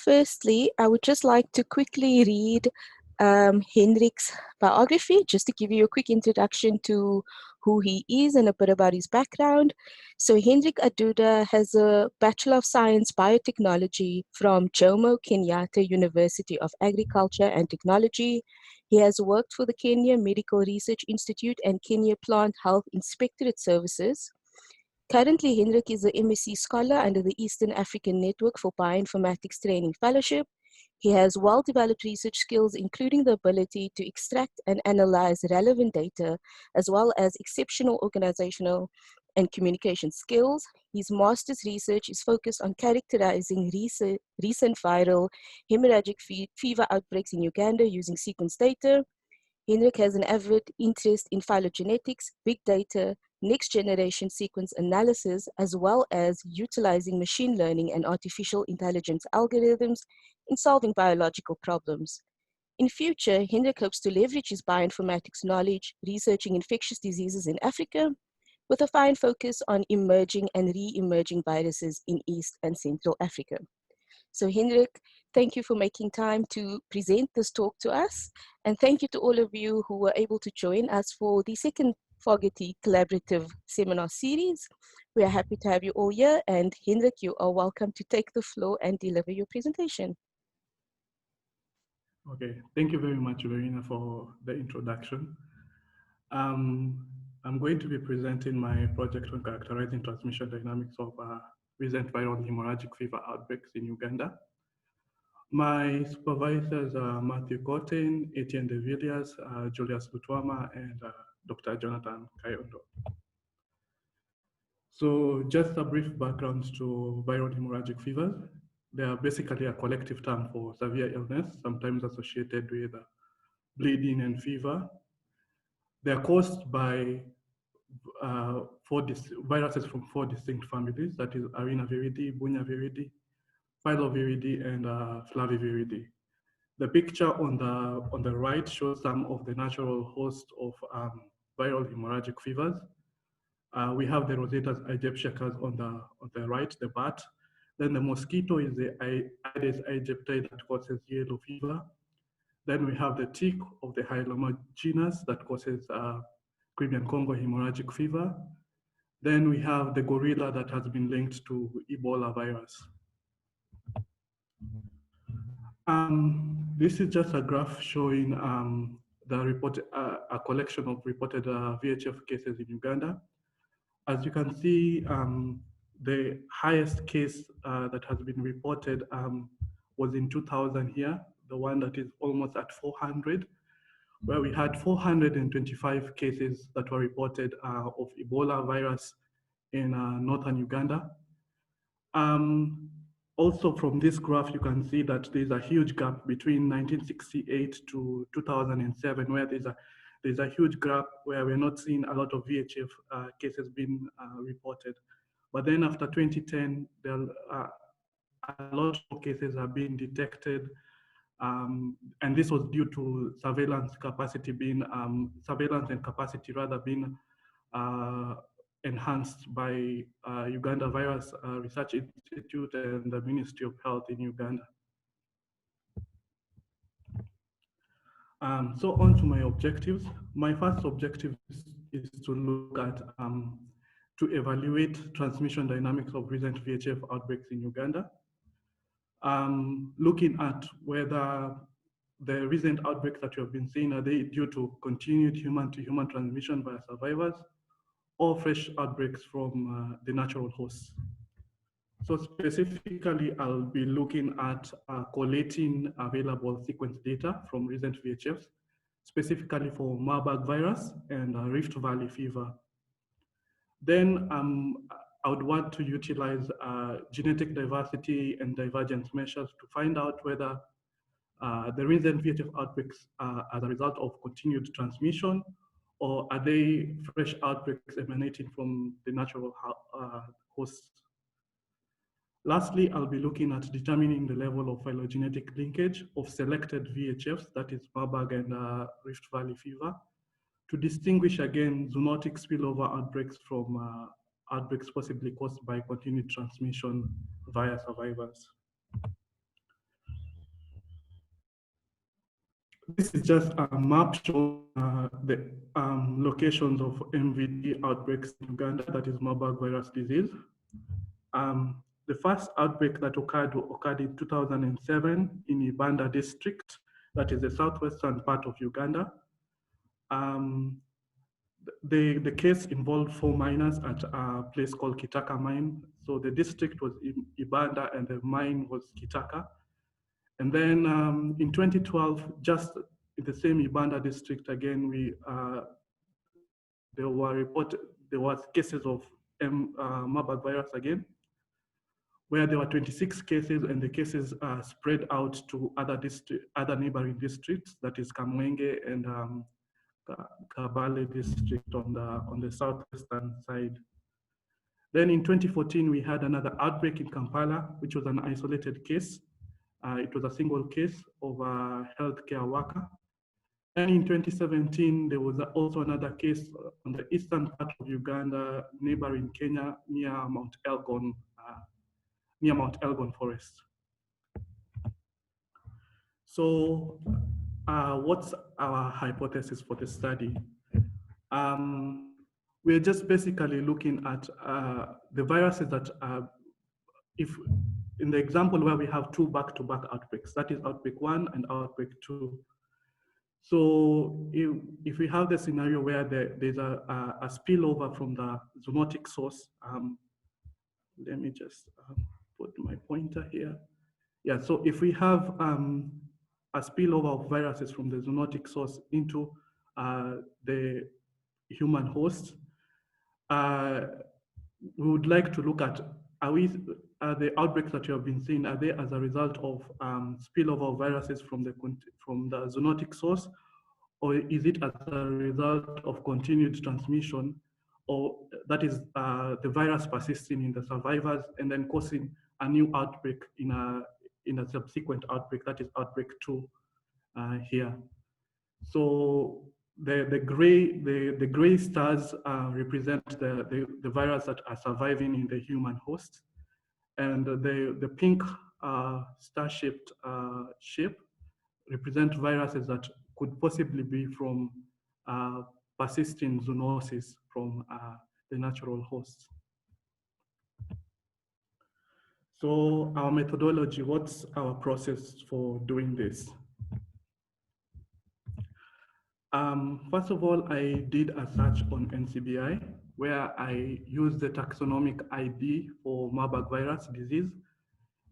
Firstly, I would just like to quickly read Henrick's biography, just to give you a quick introduction to who he is and a bit about his background. So Henrick Aduda has a Bachelor of Science Biotechnology from Jomo Kenyatta University of Agriculture and Technology. He has worked for the Kenya Medical Research Institute and Kenya Plant Health Inspectorate Services. Currently, Henrick is an MSc scholar under the Eastern African Network for Bioinformatics Training Fellowship. He has well-developed research skills, including the ability to extract and analyze relevant data, as well as exceptional organizational and communication skills. His master's research is focused on characterizing recent viral hemorrhagic fever outbreaks in Uganda using sequence data. Henrick has an avid interest in phylogenetics, big data, next generation sequence analysis, as well as utilizing machine learning and artificial intelligence algorithms in solving biological problems. In future, Henrick hopes to leverage his bioinformatics knowledge, researching infectious diseases in Africa, with a fine focus on emerging and re-emerging viruses in East and Central Africa. So Henrick, thank you for making time to present this talk to us. And thank you to all of you who were able to join us for the second Fogarty Collaborative Seminar Series. We are happy to have you all here. And Henrick, you are welcome to take the floor and deliver your presentation. Okay, thank you very much, Verena, for the introduction. I'm going to be presenting my project on characterizing transmission dynamics of recent viral hemorrhagic fever outbreaks in Uganda. My supervisors are Matthew Goten, Etienne de Villiers, Julius Lutwama, and Dr. Jonathan Kayondo. So just a brief background to viral hemorrhagic fevers. They are basically a collective term for severe illness, sometimes associated with bleeding and fever. They are caused by viruses from 4 distinct families, that is Arinaviridae, Bunyaviridae, Phyloviridae, and Flaviviridae. The picture on the right shows some of the natural hosts of viral hemorrhagic fevers. We have the Rosetta's R.aegyptiacus on the right, the bat. Then the mosquito is the Aedes aegypti that causes yellow fever. Then we have the tick of the Hyloma genus that causes Crimean Congo hemorrhagic fever. Then we have the gorilla that has been linked to Ebola virus. This is just a graph showing a collection of reported VHF cases in Uganda. As you can see, the highest case that has been reported was in 2000 here, the one that is almost at 400, where we had 425 cases that were reported of Ebola virus in northern Uganda. Also from this graph, you can see that there's a huge gap between 1968 to 2007, where there's a huge gap where we're not seeing a lot of VHF cases being reported. But then after 2010, a lot of cases have been detected. And this was due to surveillance and capacity rather being enhanced by Uganda Virus Research Institute and the Ministry of Health in Uganda. So on to my objectives. My first objective is to look at, to evaluate transmission dynamics of recent VHF outbreaks in Uganda. Looking at whether the recent outbreaks that you have been seeing, are they due to continued human-to-human transmission via survivors or fresh outbreaks from the natural hosts? So specifically, I'll be looking at collating available sequence data from recent VHFs, specifically for Marburg virus and Rift Valley fever. Then I would want to utilize genetic diversity and divergence measures to find out whether the recent VHF outbreaks are as a result of continued transmission, or are they fresh outbreaks emanating from the natural hosts? Lastly, I'll be looking at determining the level of phylogenetic linkage of selected VHFs, that is Marburg and Rift Valley fever, to distinguish again zoonotic spillover outbreaks from outbreaks possibly caused by continued transmission via survivors. this is just a map showing the locations of MVD outbreaks in Uganda, that is Marburg Virus Disease. The first outbreak that occurred in 2007 in Ibanda district, that is the southwestern part of Uganda. The case involved 4 miners at a place called Kitaka mine. So the district was Ibanda and the mine was Kitaka. And then in 2012, just in the same Ibanda district again, there was cases of Marburg virus again, where there were 26 cases, and the cases spread out to other neighboring districts, that is Kamwenge and Kibaale district on the southwestern side. Then in 2014, we had another outbreak in Kampala, which was an isolated case. It was a single case of a healthcare worker. And in 2017, there was also another case on the eastern part of Uganda, neighboring Kenya, near Mount Elgon Forest. So what's our hypothesis for the study? We're just basically looking at the viruses that if in the example where we have 2 back-to-back outbreaks, that is outbreak 1 and outbreak 2. So if we have the scenario where there's a spillover from the zoonotic source, let me just put my pointer here. Yeah, so if we have a spillover of viruses from the zoonotic source into the human host, we would like to look at, are the outbreaks that you have been seeing, are they as a result of spillover of viruses from the zoonotic source, or is it as a result of continued transmission, or that is the virus persisting in the survivors and then causing a new outbreak in a subsequent outbreak, that is outbreak 2 here. So the gray stars represent the virus that are surviving in the human host, and the pink star-shaped shape represent viruses that could possibly be from persisting zoonosis from the natural host. So our methodology, what's our process for doing this? First of all, I did a search on NCBI where I used the taxonomic ID for Marburg virus disease,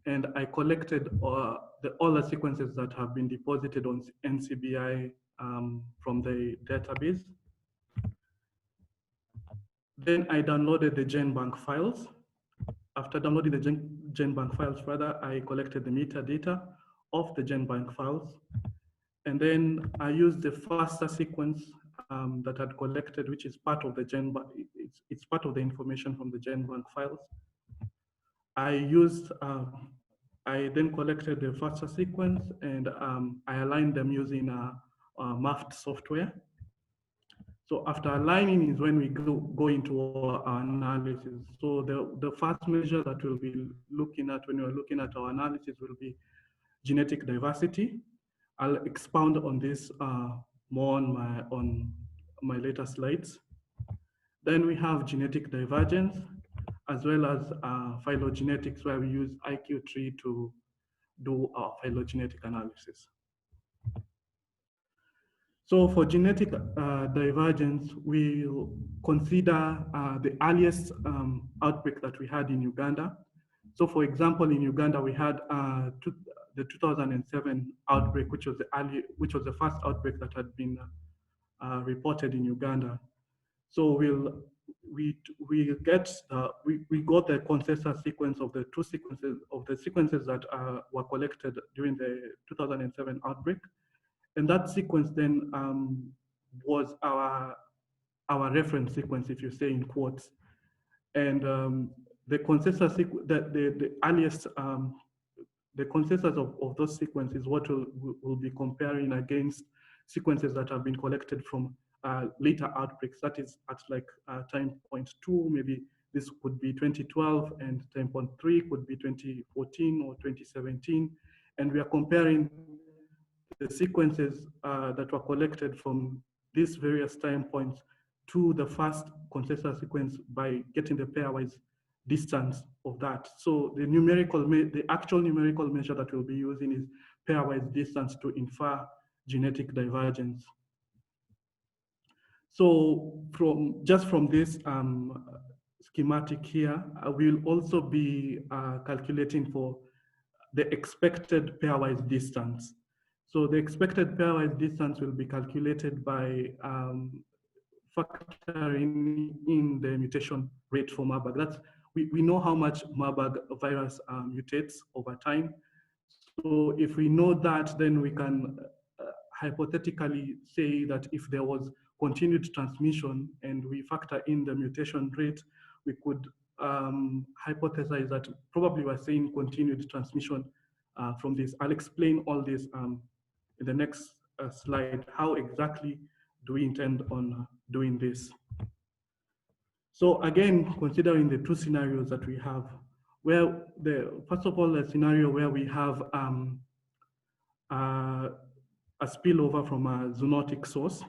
and I collected all the sequences that have been deposited on NCBI from the database. Then I downloaded the GenBank files. After downloading the GenBank files, I collected the metadata of the GenBank files. And then I used the FASTA sequence that I had collected, which is part of the GenBank. It's part of the information from the GenBank files. I then collected the FASTA sequence, and I aligned them using MAFT software. So after aligning is when we go into our analysis. So the first measure that we'll be looking at when we're looking at our analysis will be genetic diversity. I'll expound on this more on my later slides. Then we have genetic divergence, as well as phylogenetics, where we use IQ3 to do our phylogenetic analysis. So for genetic divergence, we'll consider the earliest outbreak that we had in Uganda. So for example, in Uganda, we had the 2007 outbreak, which was the first outbreak that had been reported in Uganda. So we got the consensus sequence of the sequences that were collected during the 2007 outbreak. And that sequence then was our reference sequence, if you say in quotes. And the consensus, the earliest, the consensus of those sequences, what we'll be comparing against sequences that have been collected from later outbreaks. That is at like time point 2, maybe this could be 2012, and time point 3 could be 2014 or 2017. And we are comparing the sequences that were collected from these various time points to the first consensus sequence by getting the pairwise distance of that. So the actual numerical measure that we'll be using is pairwise distance to infer genetic divergence. So just from this schematic here, we'll also be calculating for the expected pairwise distance. So the expected pairwise distance will be calculated by factoring in the mutation rate for Marburg. We know how much Marburg virus mutates over time. So if we know that, then we can hypothetically say that if there was continued transmission and we factor in the mutation rate, we could hypothesize that probably we're seeing continued transmission from this. I'll explain all this in the next slide. How exactly do we intend on doing this? So again, considering the two scenarios that we have, where first of all, a scenario where we have a spillover from a zoonotic source,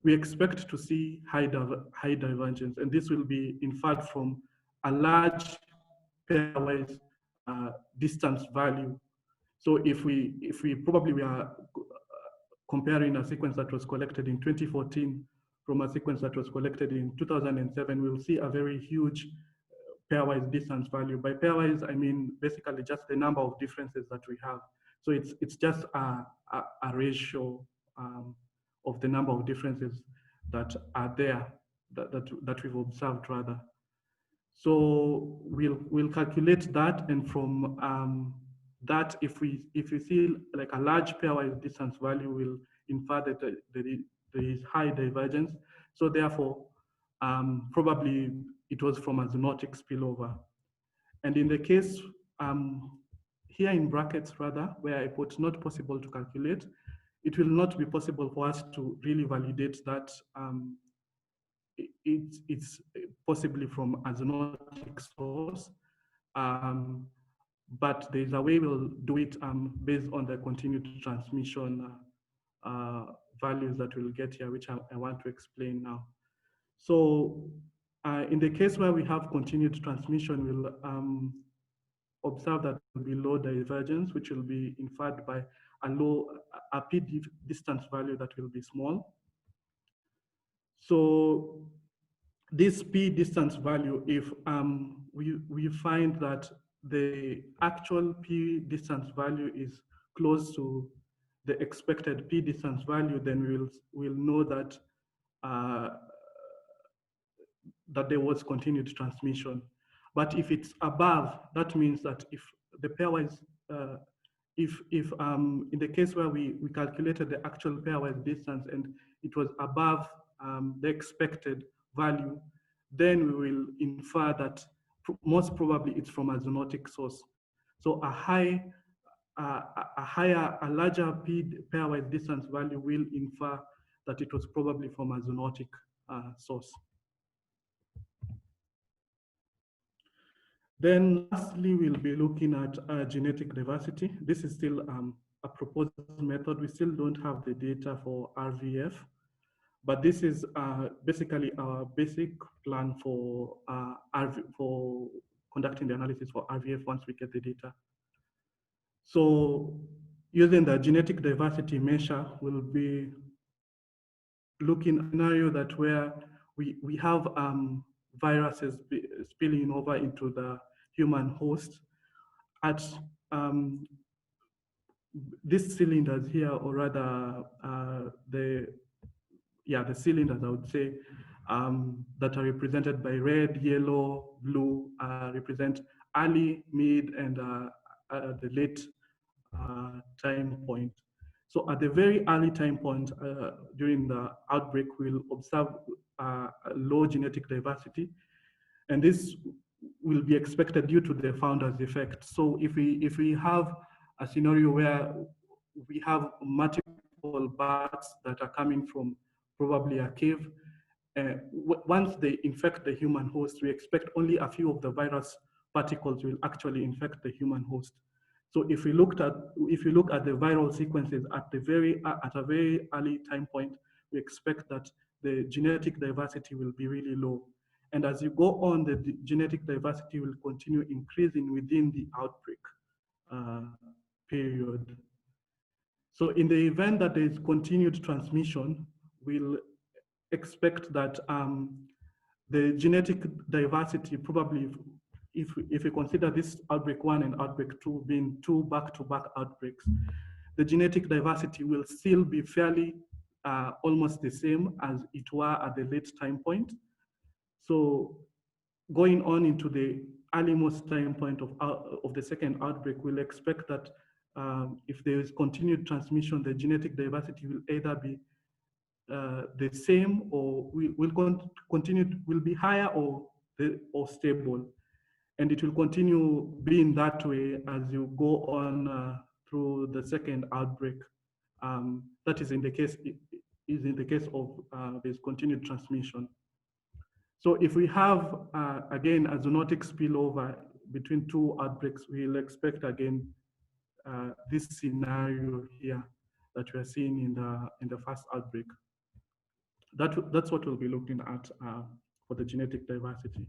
we expect to see high divergence, and this will be inferred from a large pairwise distance value. So if we probably are comparing a sequence that was collected in 2014 from a sequence that was collected in 2007, we'll see a very huge pairwise distance value. By pairwise, I mean basically just the number of differences that we have. So it's just a ratio of the number of differences that are there, that we've observed rather. So we'll calculate that, and from that, if we see like a large pairwise distance value, we'll infer that there is high divergence. So therefore, probably it was from a zoonotic spillover. And in the case here in brackets rather, where I put not possible to calculate, it will not be possible for us to really validate that it's possibly from a zoonotic source. But there's a way we'll do it based on the continued transmission values that we'll get here, which I want to explain now. So in the case where we have continued transmission, we'll observe that there will be low divergence, which will be inferred by a p distance value that will be small. So this p distance value, if we find that the actual p distance value is close to the expected p distance value, then we'll know that that there was continued transmission. But if it's above, that means that if the pairwise, if in the case where we calculated the actual pairwise distance and it was above the expected value, then we will infer that most probably it's from a zoonotic source. So a larger pairwise distance value will infer that it was probably from a zoonotic source. Then lastly, we'll be looking at genetic diversity. This is still a proposed method. We still don't have the data for RVF, but this is basically our basic plan for conducting the analysis for RVF once we get the data. So using the genetic diversity measure, we'll be looking at a scenario that where we have viruses spilling over into the human host at these cylinders here, or rather the cylinders, I would say, that are represented by red, yellow, blue, represent early, mid, and the late time point. So at the very early time point during the outbreak, we'll observe low genetic diversity, and this will be expected due to the founder's effect. So if we have a scenario where we have multiple bats that are coming from probably a cave, once they infect the human host, we expect only a few of the virus particles will actually infect the human host. So if you look at the viral sequences at a very early time point, we expect that the genetic diversity will be really low. And as you go on, the genetic diversity will continue increasing within the outbreak period. So in the event that there is continued transmission, we'll expect that the genetic diversity probably, if we consider this outbreak 1 and outbreak 2 being 2 back-to-back outbreaks, the genetic diversity will still be fairly almost the same as it were at the late time point. So going on into the earlymost time point of the second outbreak, we'll expect that if there is continued transmission, the genetic diversity will either be the same or will be higher or stable. And it will continue being that way as you go on through the second outbreak. That is in the case of there's continued transmission. So if we have, again, a zoonotic spillover between 2 outbreaks, we'll expect again this scenario here that we are seeing in the first outbreak. That's what we'll be looking at for the genetic diversity.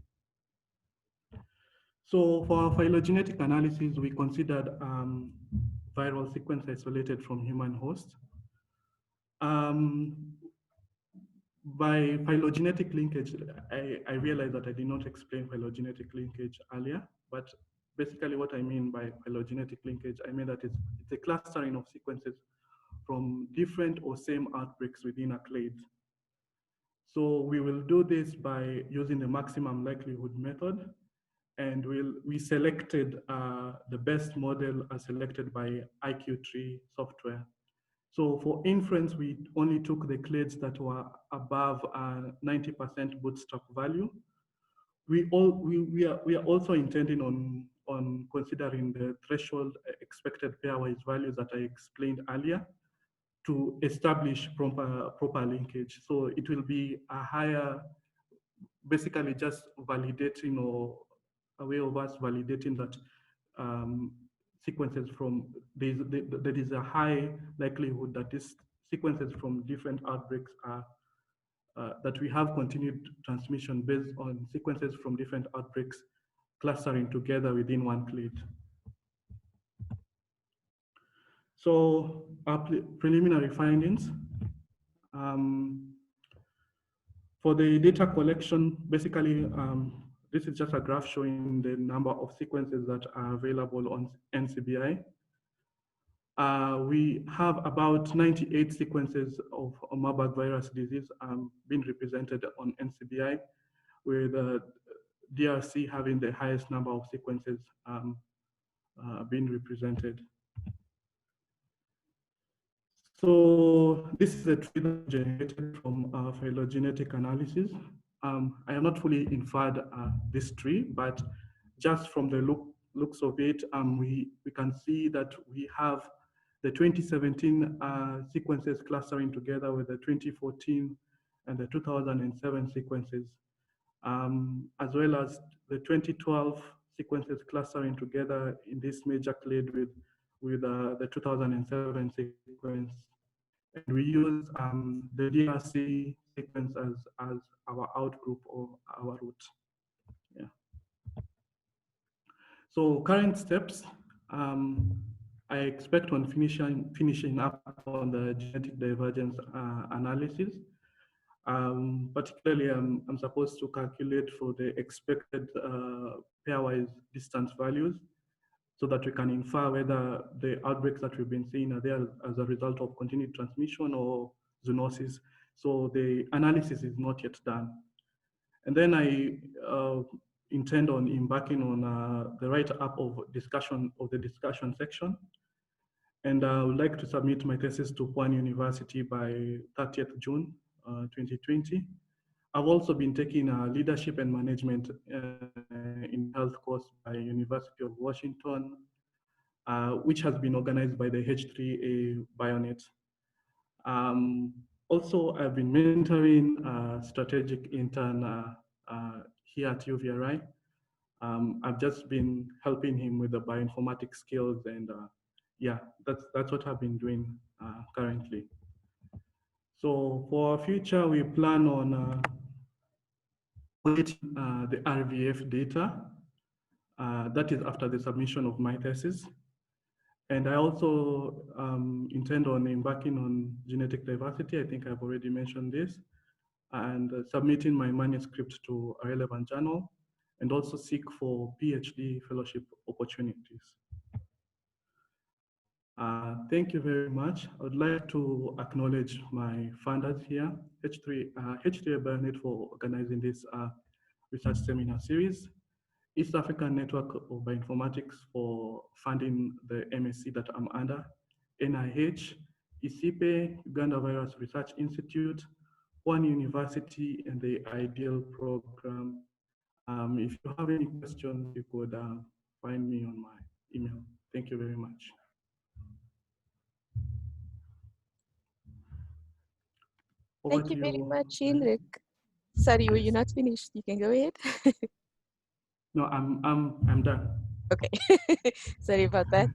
So for our phylogenetic analysis, we considered viral sequence isolated from human host. By phylogenetic linkage, I realized that I did not explain phylogenetic linkage earlier, but basically what I mean by phylogenetic linkage, I mean that it's a clustering of sequences from different or same outbreaks within a clade. So we will do this by using the maximum likelihood method, and we selected the best model as selected by IQ3 software. So for inference, we only took the clades that were above 90% bootstrap value. We are also intending on considering the threshold expected pairwise values that I explained earlier to establish proper linkage. So it will be a higher, basically just validating or a way of us validating that sequences from, there is a high likelihood that these sequences from different outbreaks are, that we have continued transmission based on sequences from different outbreaks clustering together within one clade. So our preliminary findings. For the data collection, basically, this is just a graph showing the number of sequences that are available on NCBI. We have about 98 sequences of Marburg virus disease being represented on NCBI, with DRC having the highest number of sequences being represented. So this is a tree that generated from phylogenetic analysis. I have not fully inferred this tree, but just from the looks of it, we can see that we have the 2017 sequences clustering together with the 2014 and the 2007 sequences, as well as the 2012 sequences clustering together in this major clade with the 2007 sequence. And we use the DRC sequence as our outgroup or our root. Yeah. So current steps, I expect on finishing up on the genetic divergence analysis. Particularly, I'm supposed to calculate for the expected pairwise distance values, so that we can infer whether the outbreaks that we've been seeing are there as a result of continued transmission or zoonosis. So the analysis is not yet done. And then I intend on embarking on the write-up of the discussion section. And I would like to submit my thesis to Pwani University by 30th June 2020. I've also been taking a leadership and management in health course by University of Washington, which has been organized by the H3AbioNet. Also, I've been mentoring a strategic intern here at UVRI. I've just been helping him with the bioinformatics skills, and yeah, that's what I've been doing currently. So for our future, we plan on collecting the RVF data. That is after the submission of my thesis. And I also intend on embarking on genetic diversity. I think I've already mentioned this, and submitting my manuscript to a relevant journal, and also seek for PhD fellowship opportunities. Thank you very much. I would like to acknowledge my funders here, H3AbioNet, for organizing this research seminar series, East African Network of Bioinformatics for funding the MSc that I'm under, NIH, ICIPE, Uganda Virus Research Institute, Pwani University, and the IDEAL program. If you have any questions, you could find me on my email. Thank you very much. Thank you very much, Henrick. Sorry, were you not finished? You can go ahead. No, I'm done. Okay, sorry about that.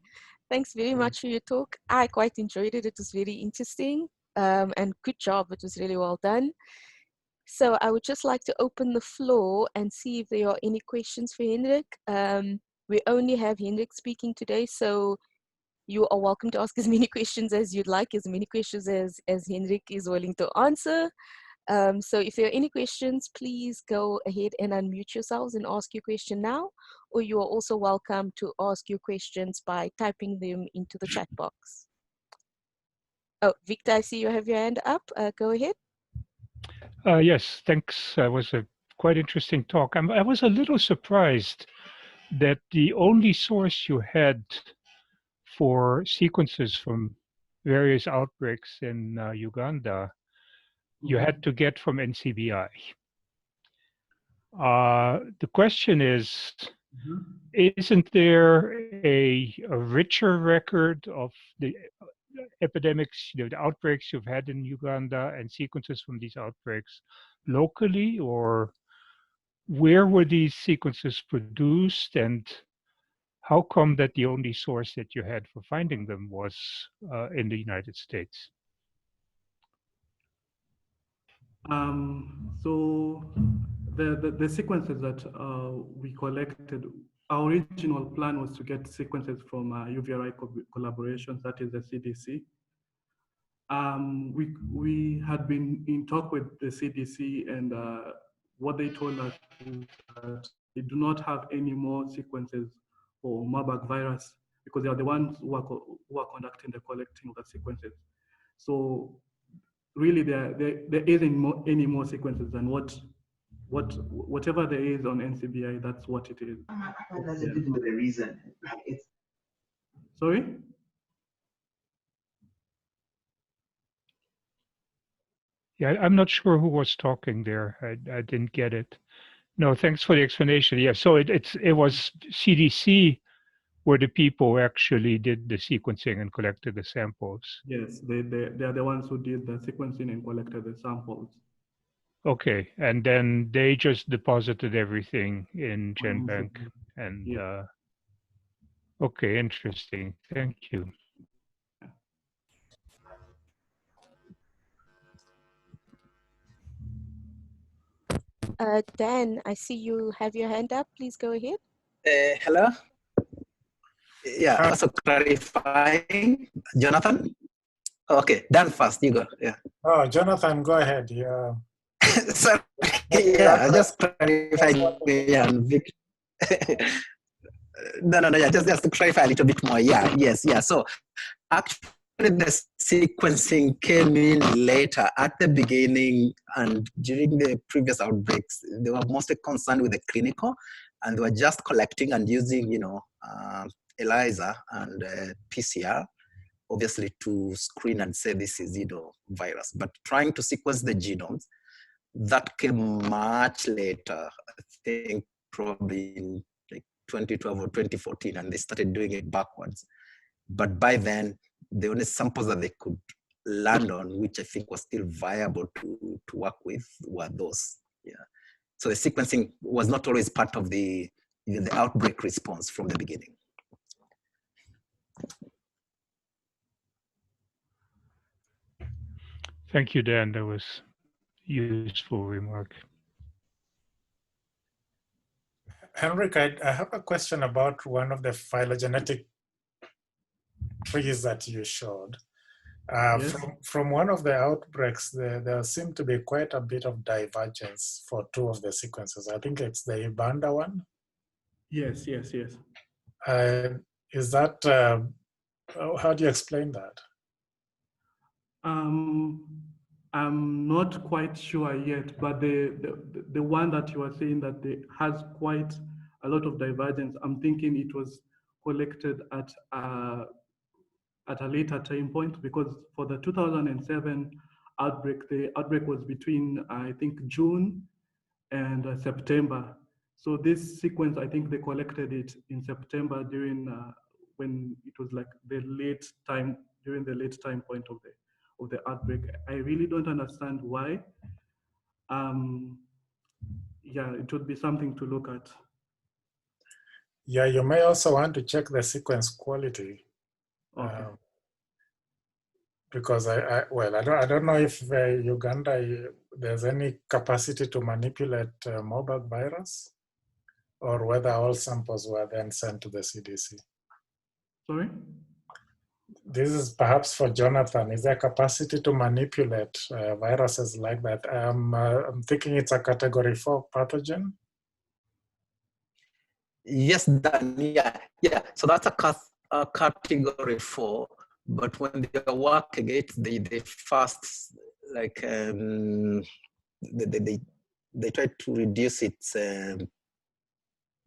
Thanks very much for your talk. I quite enjoyed it. It was very interesting, and good job. It was really well done. So I would just like to open the floor and see if there are any questions for Henrick. We only have Henrick speaking today, so you are welcome to ask as many questions as you'd like, as many questions as Henrick is willing to answer. So if there are any questions, please go ahead and unmute yourselves and ask your question now, or you are also welcome to ask your questions by typing them into the chat box. Oh, Victor, I see you have your hand up. Go ahead. Yes, thanks. It was a quite interesting talk. I was a little surprised that the only source you had for sequences from various outbreaks in Uganda, you had to get from NCBI. The question is, isn't there a richer record of the epidemics, the outbreaks you've had in Uganda and sequences from these outbreaks locally, or where were these sequences produced, and how come that the only source that you had for finding them was in the United States? So the sequences that we collected, our original plan was to get sequences from UVRI collaborations, that is the CDC. We had been in talk with the CDC, and what they told us is that they do not have any more sequences for Marburg virus, because they are the ones who are conducting the collecting of the sequences. So really, there isn't any more sequences than whatever there is on NCBI. That's what it is. The reason. Sorry. Yeah, I'm not sure who was talking there. I didn't get it. No, thanks for the explanation. Yeah, so it was CDC were the people who actually did the sequencing and collected the samples. Yes, they are the ones who did the sequencing and collected the samples. Okay, and then they just deposited everything in GenBank, and yeah. Okay, interesting. Thank you. Dan, I see you have your hand up. Please go ahead. Hello. Yeah, also clarifying. Jonathan? Okay, Dan first, you go. Yeah. Oh, Jonathan, go ahead. Yeah. Sorry. Yeah, just clarifying. Yeah, no, yeah, just to clarify a little bit more. Yeah, yes, yeah. So actually, the sequencing came in later. At the beginning and during the previous outbreaks, they were mostly concerned with the clinical, and they were just collecting and using, ELISA and PCR, obviously to screen and say this is, virus. But trying to sequence the genomes, that came much later. I think probably in like 2012 or 2014, and they started doing it backwards. But by then, the only samples that they could land on, which I think was still viable to work with, were those. Yeah. So the sequencing was not always part of the even the outbreak response from the beginning. Thank you, Dan. That was a useful remark. Henrik, I have a question about one of the phylogenetic trees that you showed. Yes. From one of the outbreaks, there seemed to be quite a bit of divergence for two of the sequences. I think it's the Ibanda one. Yes, yes, yes. Is that, how do you explain that? I'm not quite sure yet, but the one that you are saying that has quite a lot of divergence, I'm thinking it was collected at a later time point, because for the 2007 outbreak, the outbreak was between, I think, June and September. So this sequence, I think they collected it in September during when it was like during the late time point of the outbreak. I really don't understand why. Yeah, it would be something to look at. Yeah, you may also want to check the sequence quality. Okay. Because I don't know if Uganda, there's any capacity to manipulate Marburg virus, or whether all samples were then sent to the CDC. Sorry? This is perhaps for Jonathan. Is there capacity to manipulate viruses like that? I'm thinking it's a category 4 pathogen. Yes, Dan, yeah. So that's a category 4, but when they work against, they first, like, they try to reduce its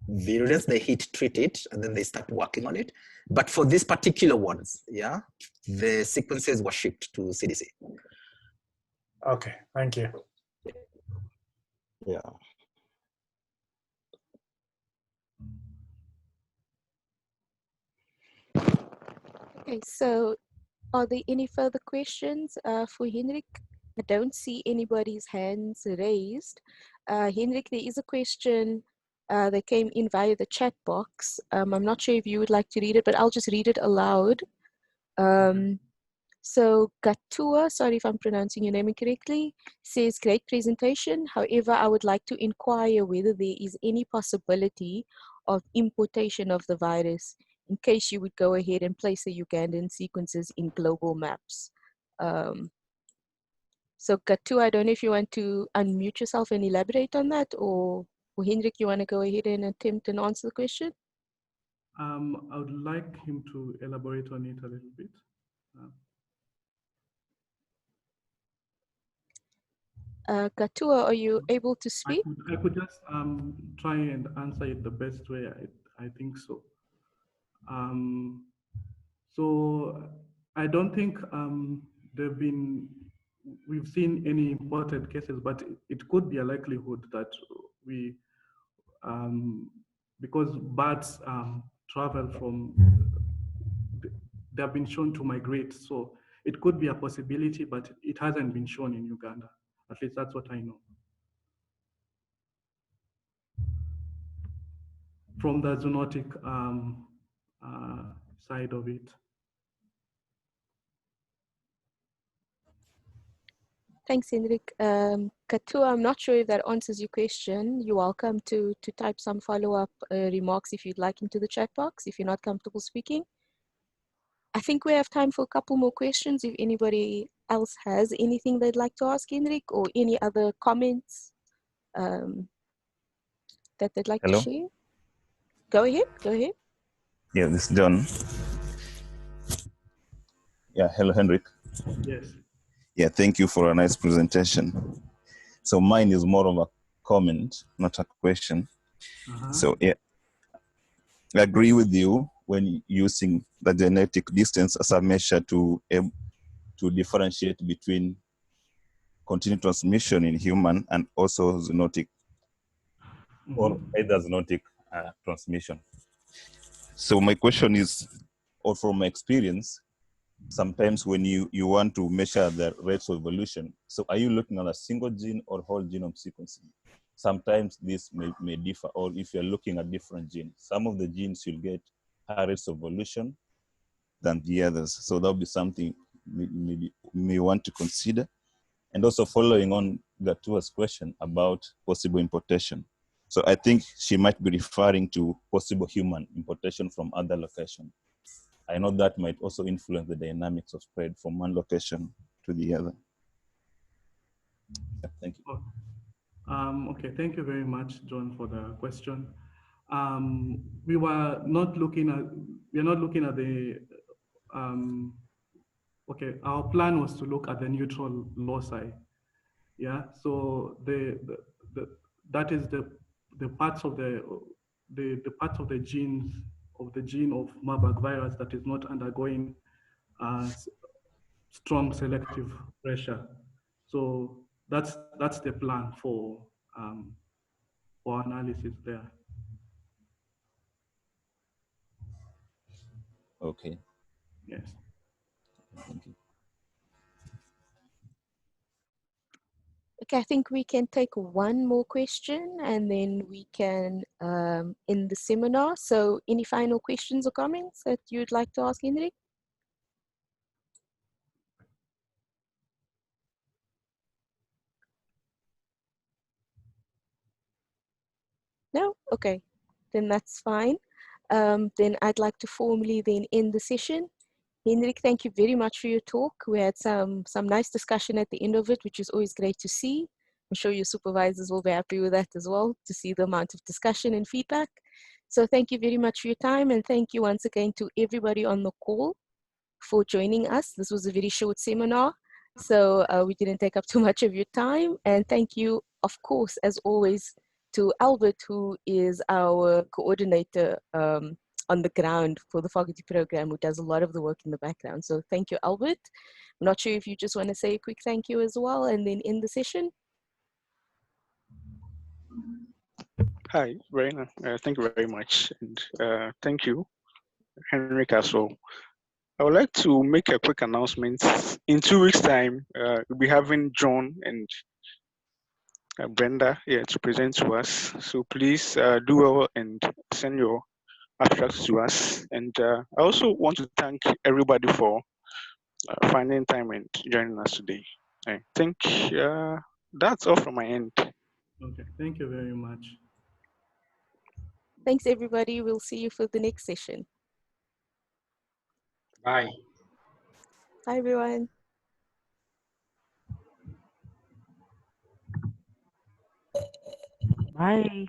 virulence, they treat it, and then they start working on it. But for these particular ones, yeah, the sequences were shipped to CDC. Okay, thank you. Yeah. Okay, so are there any further questions for Henrik? I don't see anybody's hands raised. Henrik, there is a question that came in via the chat box. I'm not sure if you would like to read it, but I'll just read it aloud. So Gatua, sorry if I'm pronouncing your name incorrectly, says, great presentation. However, I would like to inquire whether there is any possibility of importation of the virus in case you would go ahead and place the Ugandan sequences in global maps. So Gatua, I don't know if you want to unmute yourself and elaborate on that, or Henrik, you want to go ahead and attempt and answer the question? I would like him to elaborate on it a little bit. Gatua, are you able to speak? I could just try and answer it the best way. I think so. So I don't think we've seen any imported cases, but it could be a likelihood that because birds travel from, they have been shown to migrate. So it could be a possibility, but it hasn't been shown in Uganda. At least that's what I know. From the zoonotic side of it. Thanks, Henrik. Katua, I'm not sure if that answers your question. You're welcome to type some follow-up remarks if you'd like into the chat box, if you're not comfortable speaking. I think we have time for a couple more questions if anybody else has anything they'd like to ask Henrik, or any other comments that they'd like to share. Go ahead. Yeah, this is John. Yeah, hello, Henrik. Yes. Yeah, thank you for a nice presentation. So mine is more of a comment, not a question. So yeah, I agree with you when using the genetic distance as a measure to differentiate between continued transmission in human and also zoonotic, or either zoonotic transmission. So my question is, or from my experience, sometimes when you want to measure the rates of evolution, so are you looking at a single gene or whole genome sequencing? sometimes this may differ, or if you're looking at different genes. Some of the genes you'll get higher rates of evolution than the others. So that'll be something maybe may want to consider. And also following on Gatua's question about possible importation. So I think she might be referring to possible human importation from other locations. I know that might also influence the dynamics of spread from one location to the other. Yeah, thank you. Okay, thank you very much, John, for the question. We're not looking at the, okay, our plan was to look at the neutral loci. Yeah, so that is the parts of the parts of the genes of the gene of Marburg virus that is not undergoing strong selective pressure. So that's the plan for analysis there. Okay. Yes. Thank you. Okay, I think we can take one more question and then we can end the seminar. So any final questions or comments that you'd like to ask Henrick? No? Okay, then that's fine. Then I'd like to formally then end the session. Henrick, thank you very much for your talk. We had some nice discussion at the end of it, which is always great to see. I'm sure your supervisors will be happy with that as well, to see the amount of discussion and feedback. So thank you very much for your time, and thank you once again to everybody on the call for joining us. This was a very short seminar, so we didn't take up too much of your time. And thank you, of course, as always, to Albert, who is our coordinator on the ground for the Fogarty program, who does a lot of the work in the background. So thank you, Albert. I'm not sure if you just want to say a quick thank you as well and then end the session. Hi, Raina. Thank you very much. And thank you, Henrick, as well. I would like to make a quick announcement. In 2 weeks' time, we'll be having John and Brenda here to present to us. So please do well and send your abstracts to us. And I also want to thank everybody for finding time and joining us today. I think that's all from my end. Okay, thank you very much. Thanks, everybody. We'll see you for the next session. Bye. Bye, everyone. Bye.